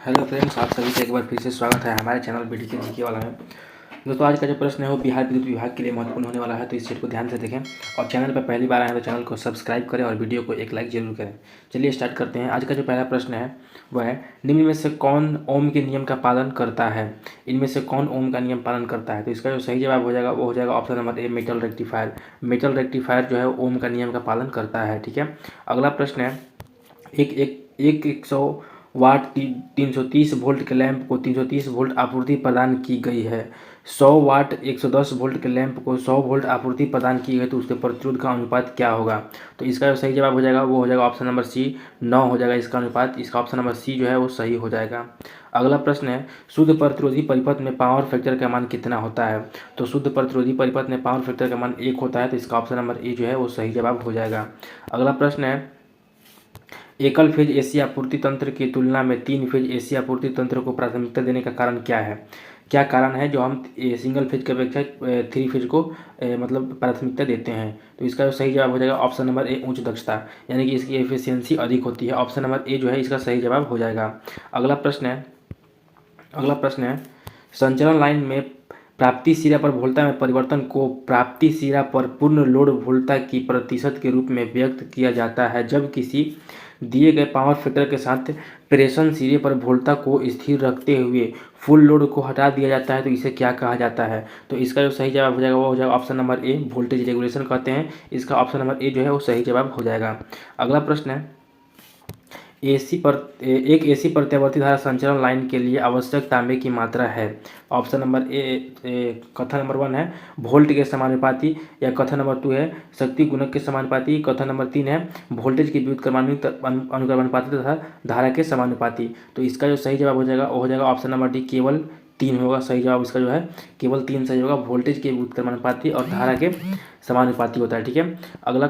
Hello friends, आप सभी का एक बार फिर से स्वागत है हमारे चैनल बीडीके जीके वाला में। दोस्तों, आज का जो प्रश्न है वो बिहार विद्युत विभाग के लिए महत्वपूर्ण होने वाला है, तो इस चीज़ को ध्यान से देखें और चैनल पर पहली बार आए हैं तो चैनल को सब्सक्राइब करें और वीडियो को एक लाइक जरूर करें। चलिए स्टार्ट करते हैं। आज का जो पहला प्रश्न है वह है, निम्न में से कौन ओम के नियम का पालन करता है? इनमें से कौन ओम का नियम पालन करता है? तो इसका जो सही जवाब हो जाएगा वो हो जाएगा option number A, metal rectifier. Metal rectifier जो है ओम का नियम का पालन करता है। ठीक है। अगला प्रश्न है, एक एक एक 100 वाट 330 वोल्ट के लैंप को 330 वोल्ट आपूर्ति प्रदान की गई है। 100 वाट 110 वोल्ट के लैंप को 100 वोल्ट आपूर्ति प्रदान की गई, तो उसके प्रतिरोध का अनुपात क्या होगा? तो इसका जो सही जवाब हो जाएगा वो हो जाएगा ऑप्शन नंबर सी, 9 हो जाएगा इसका अनुपात। इसका ऑप्शन नंबर सी जो है वो सही हो जाएगा। अगला प्रश्न है, शुद्ध प्रतिरोधी परिपथ में पावर फैक्टर का मान कितना होता है? तो शुद्ध प्रतिरोधी परिपथ में पावर फैक्टर का मान 1 होता है, तो इसका ऑप्शन नंबर ए जो है वो सही जवाब हो जाएगा। अगला प्रश्न है, एकल फेज एसी आपूर्ति तंत्र की तुलना में 3 फेज एसी आपूर्ति तंत्र को प्राथमिकता देने का कारण क्या है? क्या कारण है जो हम सिंगल फेज की अपेक्षा 3 फेज को मतलब प्राथमिकता देते हैं? तो इसका जो सही जवाब हो जाएगा ऑप्शन नंबर ए, उच्च दक्षता, यानी कि इसकी एफिशिएंसी अधिक होती है। ऑप्शन नंबर ए जो है इसका सही जवाब हो जाएगा। अगला प्रश्न है, संचरण लाइन में प्राप्ति सिरा पर वोल्टता में परिवर्तन को प्राप्ति सिरा पर पूर्ण लोड वोल्टता की प्रतिशत के रूप में व्यक्त किया जाता है जब किसी दिए गए पावर फैक्टर के साथ प्रेषण सिरे पर वोल्टता को स्थिर रखते हुए फुल लोड को हटा दिया जाता है, तो इसे क्या कहा जाता है? तो इसका जो सही जवाब हो जाएगा वो हो जाएगा option number A, voltage regulation कहते हैं। इसका ऑप्शन नंबर ए जो है वो सही जवाब हो जाएगा। अगला प्रश्न है, एक एसी प्रत्यावर्ती धारा संचरण लाइन के लिए आवश्यक तांबे की मात्रा है। ऑप्शन नंबर ए कथन नंबर 1 है वोल्ट के समानुपाती, या कथन नंबर 2 है शक्ति गुणक के समानुपाती, कथन नंबर 3 है वोल्टेज के व्युत्क्रमानुपाती तथा धारा के समानुपाती। तो इसका जो सही जवाब हो जाएगा वो हो जाएगा ऑप्शन नंबर डी, केवल 3 होगा सही जवाब। इसका जो है केवल 3 सही होगा, वोल्टेज के व्युत्क्रमानुपाती और धारा के समानुपाती होता है। ठीक है। अगला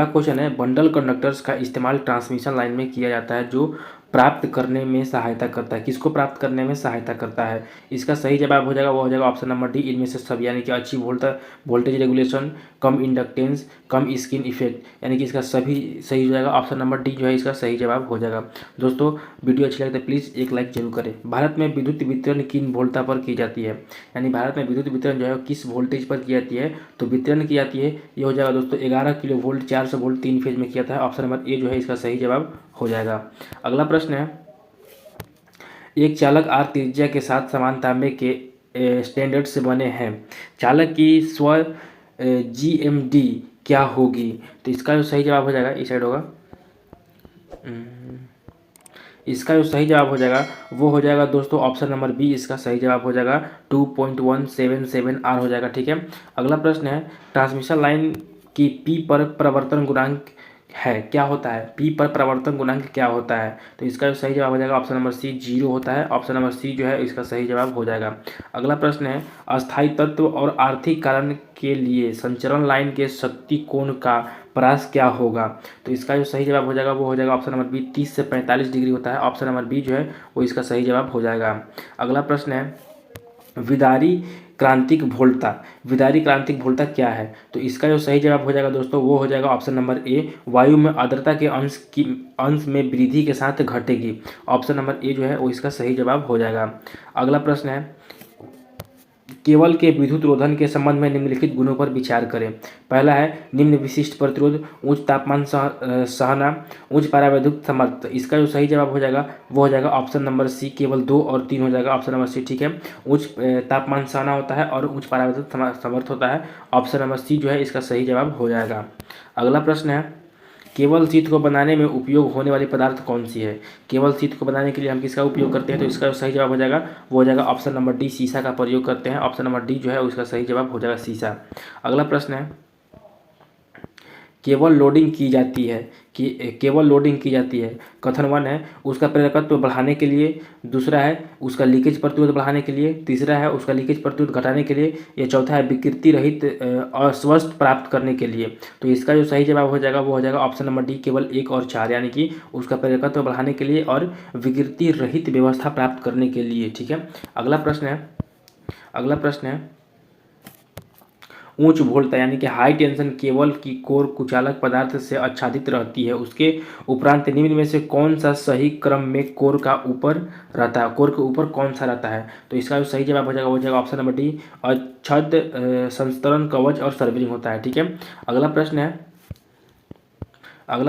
क्वेश्चन है, बंडल कंडक्टर्स का इस्तेमाल ट्रांसमिशन लाइन में किया जाता है जो प्राप्त करने में सहायता करता है। किसको प्राप्त करने में सहायता करता है? इसका सही जवाब हो जाएगा वो हो जाएगा ऑप्शन नंबर डी, इनमें से सब, यानी कि अच्छी वोल्टेज रेगुलेशन, कम इंडक्टेंस, कम स्किन इफेक्ट, यानी कि इसका सभी सही हो जाएगा। ऑप्शन नंबर डी जो है इसका सही जवाब हो जाएगा। दोस्तों, वीडियो अच्छी लगे तो प्लीज़ एक लाइक जरूर करें। भारत में विद्युत वितरण किन वोल्टता पर की जाती है? यानी भारत में विद्युत वितरण जो है किस वोल्टेज पर की जाती है? तो वितरण की जाती है, ये हो जाएगा दोस्तों 11 किलो वोल्ट 400 वोल्ट 3 फेज में किया था। ऑप्शन नंबर ए जो है इसका सही जवाब हो जाएगा। अगला प्रश्न है, एक चालक आर त्रिज्या के साथ समान तांबे के स्टैंडर्ड से बने हैं। चालक की स्व जीएमडी क्या होगी? तो इसका जो सही जवाब हो जाएगा इस साइड होगा, इसका जो सही जवाब हो जाएगा वो हो जाएगा दोस्तों ऑप्शन नंबर बी, इसका सही जवाब हो जाएगा 2.177 आर हो जाएगा। ठीक है। अगला प्रश्न है, ट्रांसमिशन लाइन की पी पर प्रवर्तन गुणांक है, क्या होता है? पी पर प्रवर्तन गुणांक क्या होता है? तो इसका जो सही जवाब हो जाएगा ऑप्शन नंबर सी, 0 होता है। ऑप्शन नंबर सी जो है इसका सही जवाब हो जाएगा। अगला प्रश्न है, अस्थायी तत्व और आर्थिक कारण के लिए संचरण लाइन के शक्ति कोण का परास क्या होगा? तो इसका जो सही जवाब हो जाएगा वो हो जाएगा ऑप्शन नंबर बी, 30 से 45 डिग्री होता है। ऑप्शन नंबर बी जो है वो इसका सही जवाब हो जाएगा। अगला प्रश्न है, विदारी क्रांतिक वोल्टता, विदारी क्रांतिक वोल्टता क्या है? तो इसका जो सही जवाब हो जाएगा दोस्तों वो हो जाएगा ऑप्शन नंबर ए, वायु में आर्द्रता के अंश में वृद्धि के साथ घटेगी। ऑप्शन नंबर ए जो है वो इसका सही जवाब हो जाएगा। अगला प्रश्न है, केबल के विद्युत रोधन के संबंध में निम्नलिखित गुणों पर विचार करें। पहला है निम्न विशिष्ट प्रतिरोध, उच्च तापमान सहना, उच्च परावैद्युत सामर्थ्य। इसका जो सही जवाब हो जाएगा वो हो जाएगा ऑप्शन नंबर सी, केवल 2 और 3 हो जाएगा। ऑप्शन नंबर सी ठीक है, उच्च तापमान सहना होता है और उच्च परावैद्युत सामर्थ्य होता है। ऑप्शन नंबर सी जो है इसका सही जवाब हो जाएगा। अगला प्रश्न है, केबल शीट को बनाने में उपयोग होने वाली पदार्थ कौन सी है? केबल शीट को बनाने के लिए हम किसका उपयोग करते हैं? तो इसका सही जवाब हो जाएगा वो हो जाएगा ऑप्शन नंबर डी, शीशा का प्रयोग करते हैं। ऑप्शन नंबर डी जो है उसका सही जवाब हो जाएगा शीशा। अगला प्रश्न है, केबल लोडिंग की जाती है कि केबल लोडिंग की जाती है। कथन 1 है उसका प्रेरकत्व बढ़ाने के लिए, दूसरा है उसका लीकेज प्रतिरोध बढ़ाने के लिए, तीसरा है उसका लीकेज प्रतिरोध घटाने के लिए, या चौथा है विकृति रहित अस्वस्थ प्राप्त करने के लिए। तो इसका जो सही जवाब हो जाएगा वो हो जाएगा ऑप्शन नंबर डी, केवल 1 और 4, यानी कि उसका प्रेरकत्व बढ़ाने के लिए और विकृति रहित व्यवस्था प्राप्त करने के लिए। ठीक है। अगला प्रश्न है उच्च वोल्टता यानी कि हाई टेंशन केबल की कोर कुचालक पदार्थ से आच्छादित रहती है। उसके उपरांत निम्न में से कौन सा सही क्रम में कोर का ऊपर रहता है, कोर के ऊपर कौन सा रहता है? तो इसका जो सही जवाब हो जाएगा वो हो जाएगा ऑप्शन नंबर डी, अच्छद संस्तरण कवच और सर्वरिंग होता है। ठीक है, अगला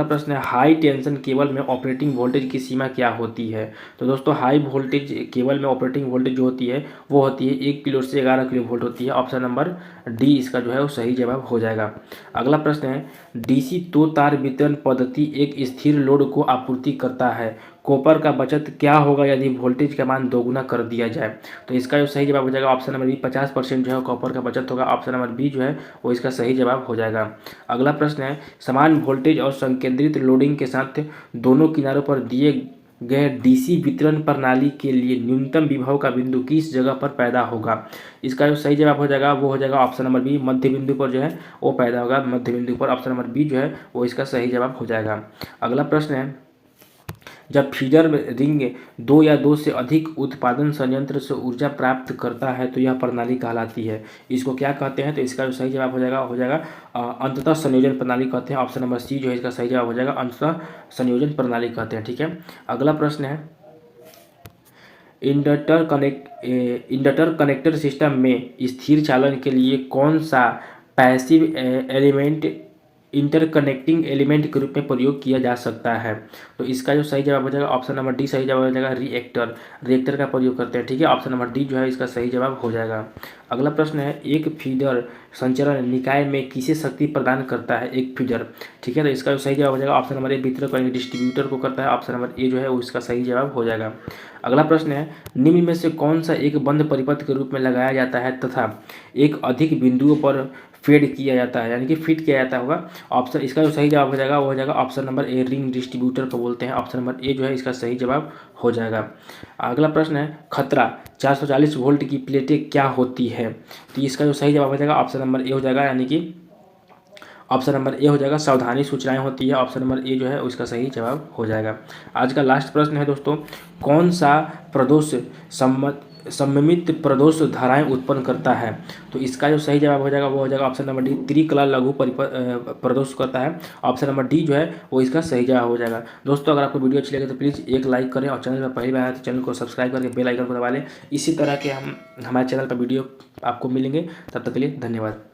प्रश्न है हाई टेंशन केबल में ऑपरेटिंग वोल्टेज की सीमा क्या होती है? तो दोस्तों हाई वोल्टेज केबल में ऑपरेटिंग वोल्टेज जो होती है वो होती है 1 किलो से 11 किलो वोल्ट होती है। ऑप्शन नंबर डी इसका जो है वो सही जवाब हो जाएगा। अगला प्रश्न है डीसी दो तार वितरण पद्धति एक स्थिर लोड को आपूर्ति करता है। कॉपर का बचत क्या होगा यदि वोल्टेज का मान दोगुना कर दिया जाए? तो इसका जो सही जवाब हो जाएगा ऑप्शन नंबर बी, 50% जो है कॉपर का बचत होगा। ऑप्शन नंबर बी जो है वो इसका सही जवाब हो जाएगा। अगला प्रश्न है समान वोल्टेज और संकेंद्रित लोडिंग के साथ दोनों किनारों पर दिए गए डीसी वितरण प्रणाली के लिए न्यूनतम विभव का बिंदु किस जगह पर पैदा होगा? इसका जो सही जवाब हो जाएगा वो हो जाएगा ऑप्शन नंबर बी, मध्य बिंदु पर जो है वो पैदा होगा, मध्य बिंदु पर। ऑप्शन नंबर बी जो है वो इसका सही जवाब हो जाएगा। अगला प्रश्न है जब फीडर रिंग दो या दो से अधिक उत्पादन संयंत्र से ऊर्जा प्राप्त करता है तो यह प्रणाली कहलाती है। इसको क्या कहते हैं? तो इसका जो सही जवाब हो जाएगा अंततः संयोजन प्रणाली कहते हैं। ऑप्शन नंबर सी जो है इसका सही जवाब हो जाएगा, अंततः संयोजन प्रणाली कहते हैं। ठीक है, अगला प्रश्न है इंडक्टर कनेक्टर सिस्टम में स्थिर चालन के लिए कौन सा पैसिव एलिमेंट इंटरकनेक्टिंग एलिमेंट के रूप में प्रयोग किया जा सकता है? तो इसका जो सही जवाब हो जाएगा ऑप्शन नंबर डी सही जवाब हो जाएगा, रिएक्टर का प्रयोग करते हैं। ठीक है, ऑप्शन नंबर डी जो है इसका सही जवाब हो जाएगा। अगला प्रश्न है एक फीडर संचरण निकाय में किसे शक्ति प्रदान करता है? एक फीडर। ठीक है, तो इसका जो सही जवाब हो जाएगा ऑप्शन नंबर ए, वितरक यानी डिस्ट्रीब्यूटर को करता है। ऑप्शन नंबर ए जो है वो इसका सही जवाब हो जाएगा। अगला प्रश्न है निम्न में से कौन सा एक बंद परिपथ के रूप में लगाया जाता है तथा एक अधिक बिंदुओं पर फेड किया जाता है यानी कि फिट किया जाता होगा? ऑप्शन इसका जो सही जवाब हो जाएगा वो हो जाएगा option number A, ring distributor को बोलते हैं। ऑप्शन नंबर ए जो है इसका सही जवाब हो जाएगा। अगला प्रश्न है खतरा 440 वोल्ट की प्लेटें क्या होती है? तो इसका जो सही जवाब हो जाएगा ऑप्शन नंबर ए हो जाएगा, यानी कि ऑप्शन नंबर ए हो जाएगा सावधानी सूचनाएं होती है। ऑप्शन नंबर ए जो है उसका सही जवाब हो जाएगा। आज का लास्ट प्रश्न है दोस्तों कौन सा प्रदोष सममित प्रदोष धाराएं उत्पन्न करता है? तो इसका जो सही जवाब हो जाएगा वो हो जाएगा ऑप्शन नंबर डी, त्रिकला लघु प्रदोष करता है। ऑप्शन नंबर डी जो है वो इसका सही जवाब हो जाएगा। दोस्तों अगर आपको वीडियो अच्छी लगे तो प्लीज़ एक लाइक करें और चैनल पर पहली बार आए तो चैनल को सब्सक्राइब करके बेल आइकन को दबा लें। इसी तरह के हमारे चैनल पर वीडियो आपको मिलेंगे। तब तक के लिए धन्यवाद।